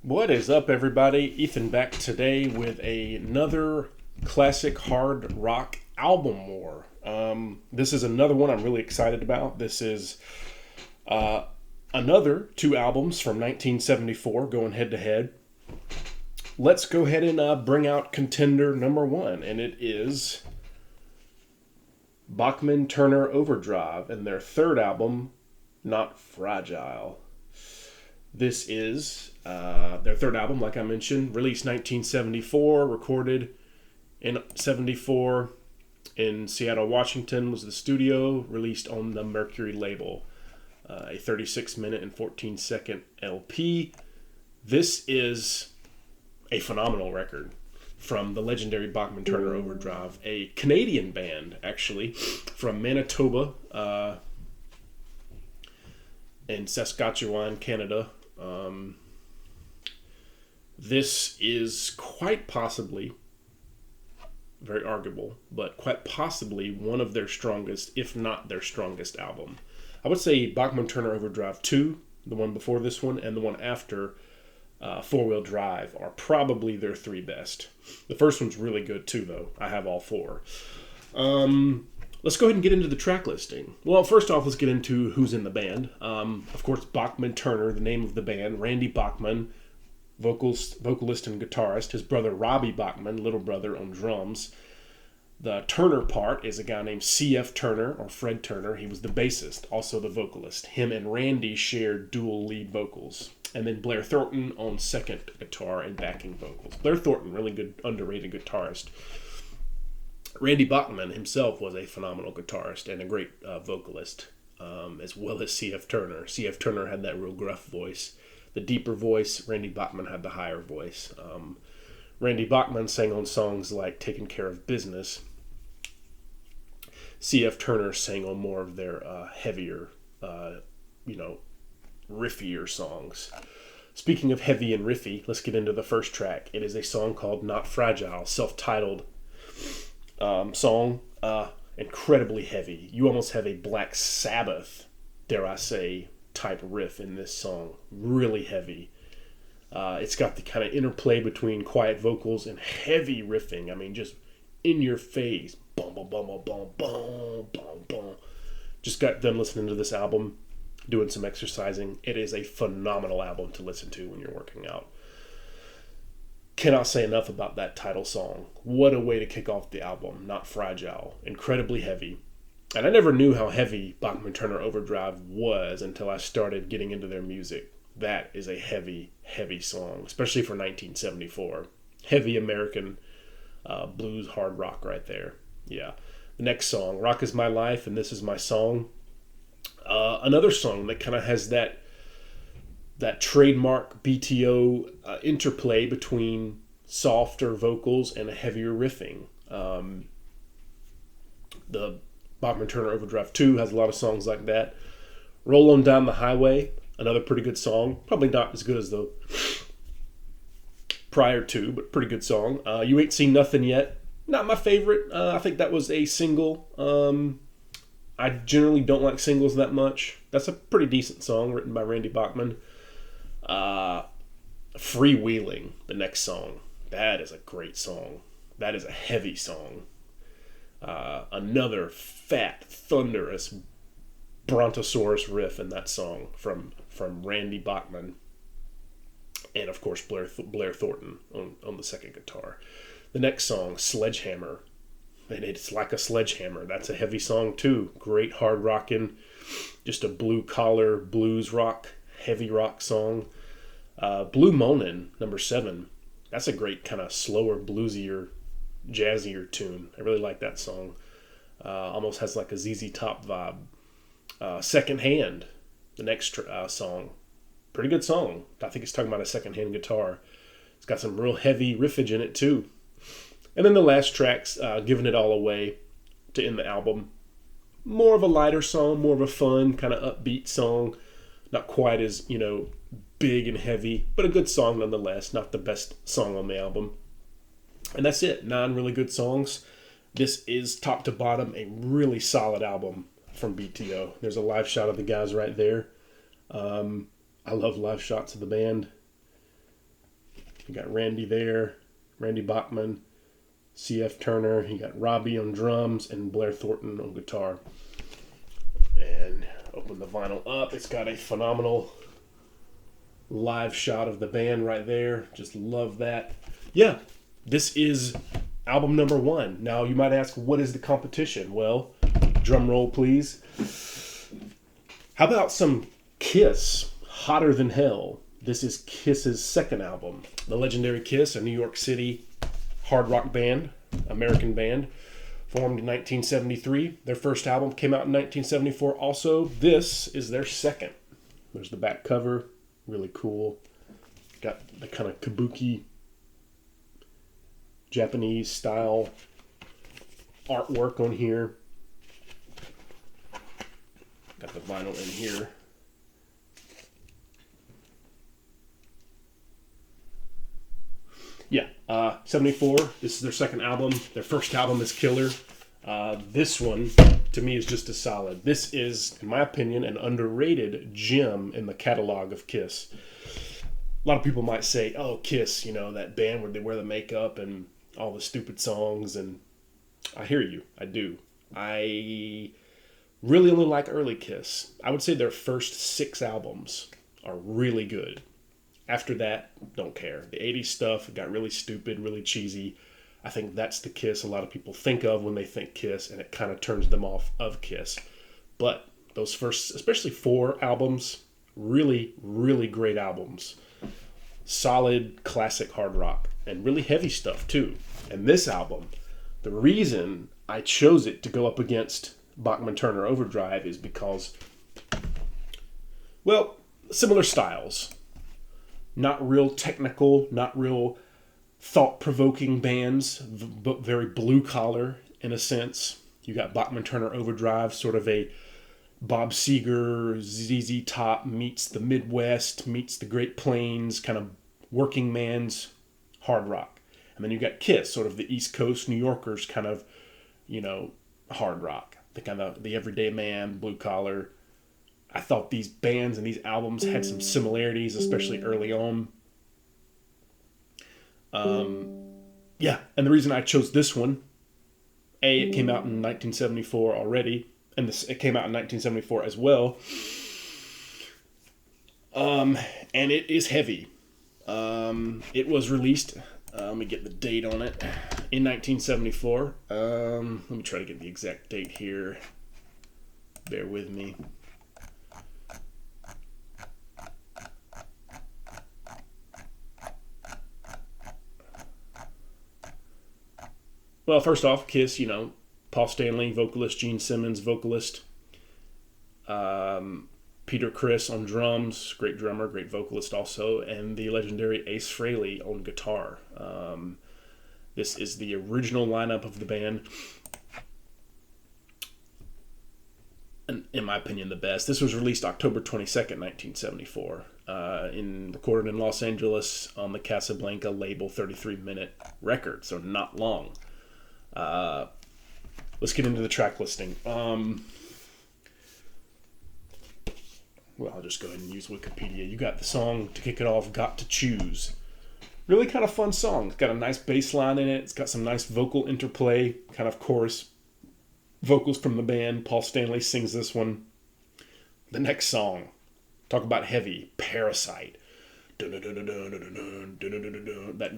What is up, everybody? Ethan back today with another classic hard rock album war. This is another one I'm really excited about. This is another two albums from 1974 going head to head. Let's go ahead and bring out contender number one, and it is Bachman-Turner Overdrive and their third album, Not Fragile. This is their third album, like I mentioned, released 1974, recorded in 74 in Seattle, Washington was the studio, released on the Mercury label. A 36-minute and 14-second LP. This is a phenomenal record from the legendary Bachman-Turner Overdrive, a Canadian band, actually, from Manitoba in Saskatchewan, Canada. This is quite possibly, very arguable, but quite possibly one of their strongest, if not their strongest album. I would say Bachman-Turner Overdrive 2, the one before this one, and the one after, Four-Wheel Drive, are probably their three best. The first one's really good too, though. I have all four. Let's go ahead and get into the track listing. Well, first off, let's get into who's in the band. Of course, Bachman-Turner, the name of the band. Randy Bachman, vocalist and guitarist. His brother Robbie Bachman, little brother, on drums. The Turner part is a guy named C.F. Turner, or Fred Turner. He was the bassist, also the vocalist. Him and Randy shared dual lead vocals. And then Blair Thornton on second guitar and backing vocals. Blair Thornton, really good, underrated guitarist. Randy Bachman himself was a phenomenal guitarist and a great vocalist, as well as C.F. Turner. C.F. Turner had that real gruff voice, the deeper voice. Randy Bachman had the higher voice. Randy Bachman sang on songs like Taking Care of Business. C.F. Turner sang on more of their heavier, riffier songs. Speaking of heavy and riffy, let's get into the first track. It is a song called Not Fragile, self-titled song, incredibly heavy. You almost have a Black Sabbath, dare I say, type riff in this song. Really heavy. It's got the kind of interplay between quiet vocals and heavy riffing. I mean, just in your face. Boom, boom, boom, boom, boom, boom, boom, boom. Just got done listening to this album, doing some exercising. It is a phenomenal album to listen to when you're working out. Cannot say enough about that title song. What a way to kick off the album. Not Fragile. Incredibly heavy. And I never knew how heavy Bachman-Turner Overdrive was until I started getting into their music. That is a heavy, heavy song, especially for 1974. Heavy American blues hard rock right there. Yeah. The next song, Rock Is My Life and This Is My Song. Another song that kind of has that trademark BTO interplay between softer vocals and a heavier riffing. The Bachman-Turner Overdrive 2 has a lot of songs like that. Roll On Down the Highway, another pretty good song. Probably not as good as the prior two, but pretty good song. You Ain't Seen Nothing Yet. Not my favorite. I think that was a single. I generally don't like singles that much. That's a pretty decent song written by Randy Bachman. Freewheeling, the next song. That is a great song. That is a heavy song. Another fat, thunderous brontosaurus riff in that song from Randy Bachman. And of course Blair Thornton on the second guitar. The next song, Sledgehammer. And it's like a sledgehammer. That's a heavy song too. Great hard rocking, just a blue collar blues rock, heavy rock song. Blue Moanin', number 7. That's a great kind of slower, bluesier, jazzier tune. I really like that song. Almost has like a ZZ Top vibe. Second Hand, the next song. Pretty good song. I think it's talking about a second-hand guitar. It's got some real heavy riffage in it too. And then the last track's Giving It All Away to end the album. More of a lighter song, more of a fun, kind of upbeat song. Not quite as, big and heavy, but a good song nonetheless. Not the best song on the album. And that's it. 9 really good songs. This is top to bottom a really solid album from BTO. There's a live shot of the guys right there. I love live shots of the band. You got Randy there, Randy Bachman, C.F. Turner. You got Robbie on drums and Blair Thornton on guitar. And open the vinyl up. It's got a phenomenal live shot of the band right there. Just love that. Yeah, this is album number 1. Now you might ask, what is the competition? Well, drum roll please. How about some Kiss, Hotter Than Hell? This is Kiss's second album. The legendary Kiss, a New York City hard rock band, American band, formed in 1973. Their first album came out in 1974 also. This is their second. There's the back cover, really cool. Got the kind of kabuki Japanese style artwork on here. Got the vinyl in here. Yeah, 74. This is their second album. Their first album is killer. This one, to me, is just as solid. This is, in my opinion, an underrated gem in the catalog of Kiss. A lot of people might say, oh, Kiss, you know, that band where they wear the makeup and all the stupid songs. And I hear you. I do. I really only like early Kiss. I would say their first 6 albums are really good. After that, don't care. The 80s stuff got really stupid, really cheesy. I think that's the Kiss a lot of people think of when they think Kiss, and it kind of turns them off of Kiss. But those first, especially 4 albums, really, really great albums. Solid, classic hard rock, and really heavy stuff too. And this album, the reason I chose it to go up against Bachman-Turner Overdrive is because, well, similar styles. Not real technical, not real thought-provoking bands, but very blue-collar in a sense. You got Bachman-Turner Overdrive, sort of a Bob Seger, ZZ Top meets the Midwest, meets the Great Plains, kind of working man's hard rock. And then you got Kiss, sort of the East Coast New Yorkers kind of, you know, hard rock. The kind of the everyday man, blue-collar. I thought these bands and these albums had some similarities, especially early on. Yeah, and the reason I chose this one, it came out in 1974 already, and it came out in 1974 as well. And it is heavy. It was released, let me get the date on it, in 1974. Let me try to get the exact date here. Bear with me. Well, first off, Kiss, you know, Paul Stanley, vocalist, Gene Simmons, vocalist, Peter Criss on drums, great drummer, great vocalist also, and the legendary Ace Frehley on guitar. This is the original lineup of the band, and in my opinion, the best. This was released October 22nd, 1974, recorded in Los Angeles on the Casablanca label, 33-minute record, so not long. Let's get into the track listing. Well, I'll just go ahead and use Wikipedia. You got the song to kick it off, Got to Choose. Really kind of fun song. It's got a nice bass line in it. It's got some nice vocal interplay, kind of chorus vocals from the band. Paul Stanley sings this one. The next song, talk about heavy, Parasite. That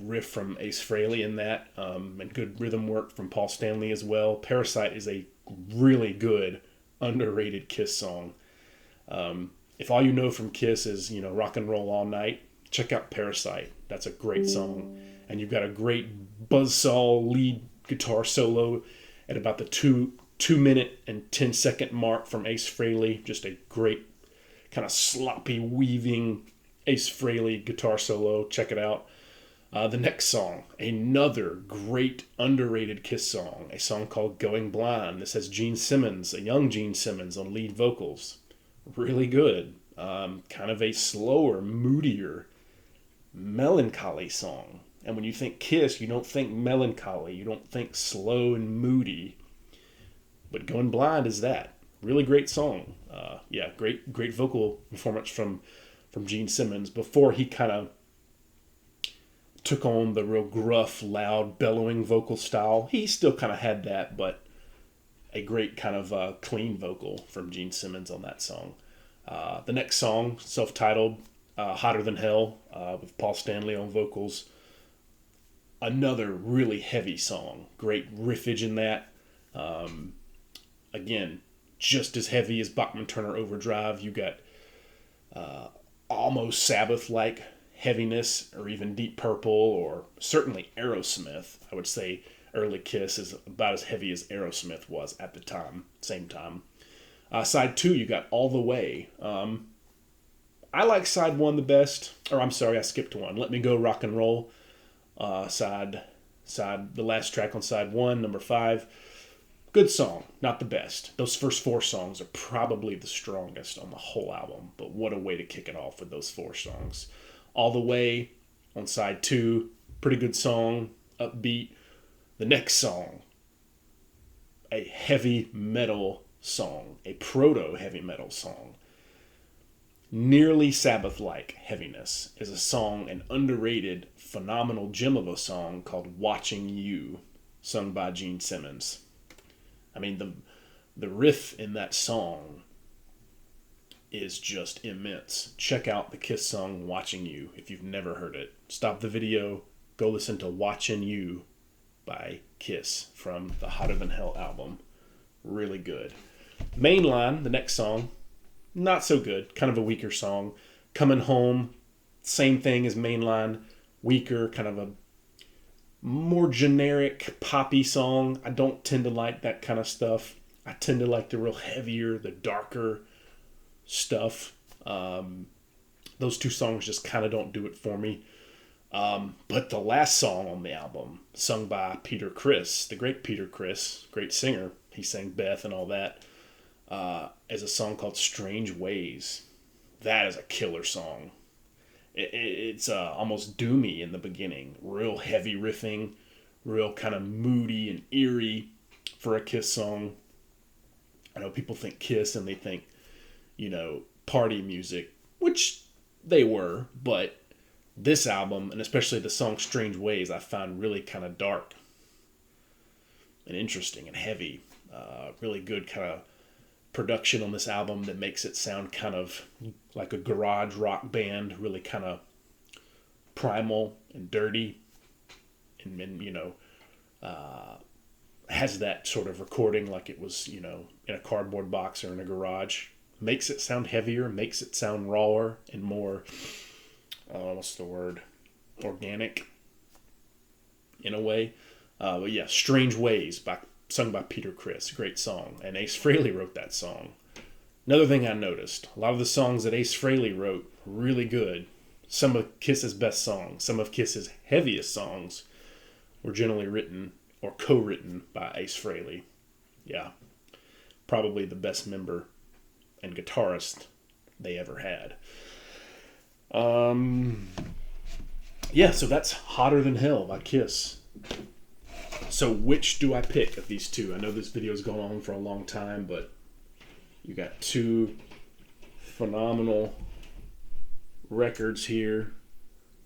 riff from Ace Frehley in that, and good rhythm work from Paul Stanley as well. Parasite is a really good, underrated Kiss song. If all you know from Kiss is, you know, rock and roll all night, check out Parasite. That's a great song. And you've got a great buzzsaw lead guitar solo at about the 2-minute and 10-second mark from Ace Frehley. Just a great kind of sloppy weaving Ace Frehley guitar solo. Check it out. The next song, another great underrated Kiss song, a song called Going Blind. This has Gene Simmons, a young Gene Simmons on lead vocals. Really good. Kind of a slower, moodier, melancholy song. And when you think Kiss, you don't think melancholy. You don't think slow and moody. But Going Blind is that. Really great song. Great vocal performance from Gene Simmons before he kind of took on the real gruff, loud, bellowing vocal style. He still kind of had that, but a great kind of clean vocal from Gene Simmons on that song. The next song, self-titled, Hotter Than Hell, with Paul Stanley on vocals. Another really heavy song. Great riffage in that. Again, just as heavy as Bachman-Turner Overdrive. You got almost Sabbath-like heaviness, or even Deep Purple, or certainly Aerosmith. I would say early Kiss is about as heavy as Aerosmith was at the time, same time. Side 2, you got All the Way. I like side 1 the best. Or I'm sorry, I skipped one. Let Me Go Rock and Roll. The last track on side 1, number 5. Good song, not the best. Those first 4 songs are probably the strongest on the whole album, but what a way to kick it off with those 4 songs. All the Way on side 2, pretty good song, upbeat. The next song, a heavy metal song, a proto-heavy metal song. Nearly Sabbath-like heaviness is a song, an underrated, phenomenal gem of a song called Watching You, sung by Gene Simmons. I mean, the riff in that song is just immense. Check out the Kiss song Watching You if you've never heard it. Stop the video, go listen to Watching You by Kiss from the Hotter Than Hell album. Really good. Mainline, the next song, not so good. Kind of a weaker song. Coming Home, same thing as Mainline. Weaker, kind of a more generic poppy song. I don't tend to like that kind of stuff. I tend to like the real heavier, the darker stuff. Those 2 songs just kind of don't do it for me. But the last song on the album, sung by Peter Criss, the great Peter Criss, great singer, he sang Beth and all that, is a song called Strange Ways. That is a killer song. It's almost doomy in the beginning. Real heavy riffing, real kind of moody and eerie for a Kiss song. I know people think Kiss and they think, party music, which they were, but this album, and especially the song Strange Ways, I found really kind of dark and interesting and heavy. Really good kind of production on this album that makes it sound kind of like a garage rock band, really kind of primal and dirty, and has that sort of recording like it was, in a cardboard box or in a garage. Makes it sound heavier, makes it sound rawer and more, organic in a way. But yeah, Strange Ways, sung by Peter Criss, great song. And Ace Frehley wrote that song. Another thing I noticed, a lot of the songs that Ace Frehley wrote were really good. Some of Kiss's best songs, some of Kiss's heaviest songs were generally written or co-written by Ace Frehley. Yeah, probably the best member and guitarist they ever had. Yeah, so that's Hotter Than Hell by Kiss. So which do I pick of these 2? I know this video's gone on for a long time, but you got 2 phenomenal records here.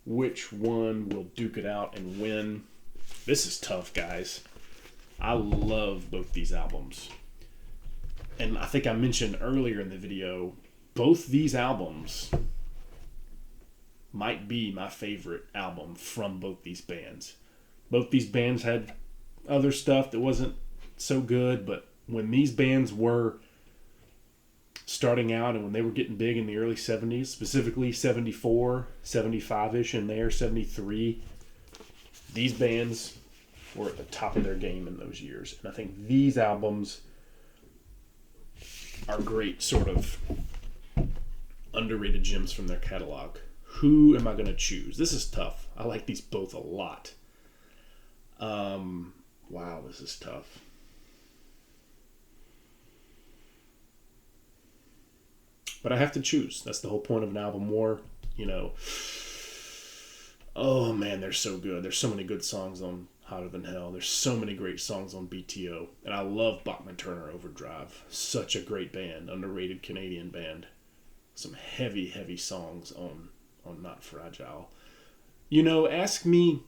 Which one will duke it out and win? This is tough, guys. I love both these albums. And I think I mentioned earlier in the video, both these albums might be my favorite album from both these bands. Both these bands had other stuff that wasn't so good, but when these bands were starting out and when they were getting big in the early 70s, specifically 74, 75-ish in there, 73, these bands were at the top of their game in those years. And I think these albums are great sort of underrated gems from their catalog. Who am I going to choose? This is tough. I like these both a lot. Wow, this is tough. But I have to choose. That's the whole point of an album war. Oh man, they're so good. There's so many good songs on Hotter Than Hell. There's so many great songs on BTO. And I love Bachman-Turner Overdrive. Such a great band. Underrated Canadian band. Some heavy, heavy songs on Not Fragile. Ask me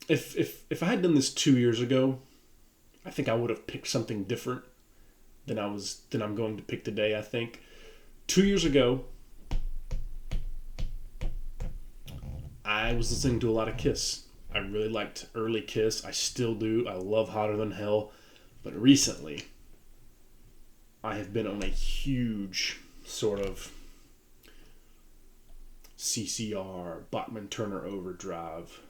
if I had done this 2 years ago, I think I would have picked something different than I'm going to pick today. I think 2 years ago, I was listening to a lot of Kiss. I really liked early Kiss. I still do. I love Hotter Than Hell. But recently, I have been on a huge sort of CCR, Bachman-Turner Overdrive,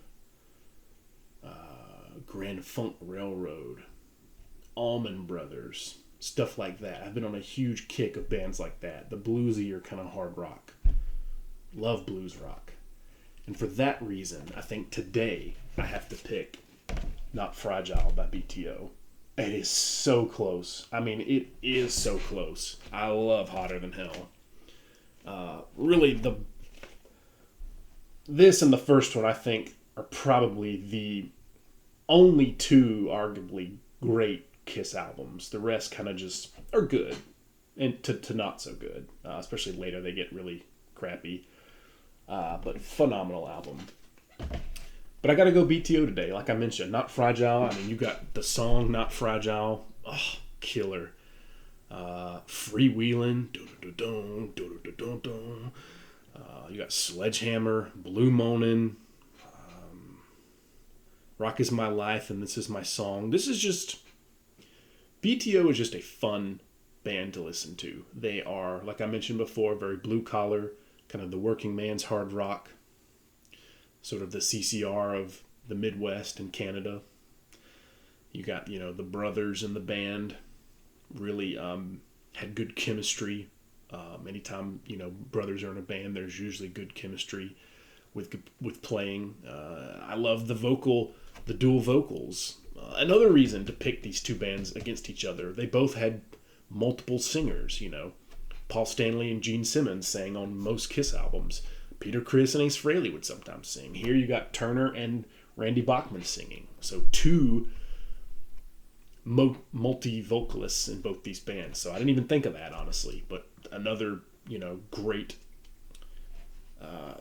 Grand Funk Railroad, Allman Brothers, stuff like that. I've been on a huge kick of bands like that. The bluesier kind of hard rock. Love blues rock. And for that reason, I think today I have to pick Not Fragile by BTO. It is so close. I mean, it is so close. I love Hotter Than Hell. Really, this and the first one, I think, are probably the only two arguably great Kiss albums. The rest kind of just are good and to not so good. Especially later, they get really crappy. But phenomenal album. But I got to go BTO today. Like I mentioned, Not Fragile. I mean, you got the song Not Fragile. Oh, killer. Freewheelin'. You got Sledgehammer, Blue Moanin', Rock Is My Life, and This Is My Song. BTO is just a fun band to listen to. They are, like I mentioned before, very blue collar, kind of the working man's hard rock, sort of the CCR of the Midwest and Canada. You got, the brothers in the band really had good chemistry. Anytime, brothers are in a band, there's usually good chemistry with playing. I love the dual vocals. Another reason to pick these two bands against each other, they both had multiple singers, Paul Stanley and Gene Simmons sang on most Kiss albums. Peter Criss and Ace Frehley would sometimes sing. Here you got Turner and Randy Bachman singing. So two multi-vocalists in both these bands. So I didn't even think of that, honestly. But another, great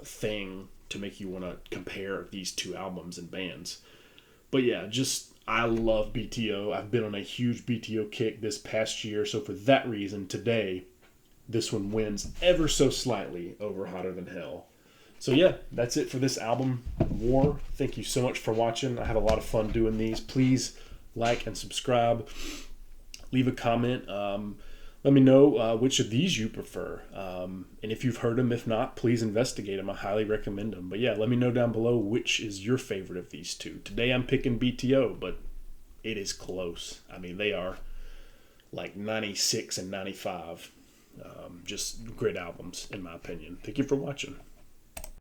thing to make you want to compare these two albums and bands. But yeah, I love BTO. I've been on a huge BTO kick this past year. So for that reason, today, this one wins ever so slightly over Hotter Than Hell. So yeah, that's it for this album, War. Thank you so much for watching. I had a lot of fun doing these. Please like and subscribe. Leave a comment. Let me know which of these you prefer. And if you've heard them, if not, please investigate them. I highly recommend them. But yeah, let me know down below which is your favorite of these two. Today I'm picking BTO, but it is close. I mean, they are like 96 and 95. Just great albums, in my opinion. Thank you for watching.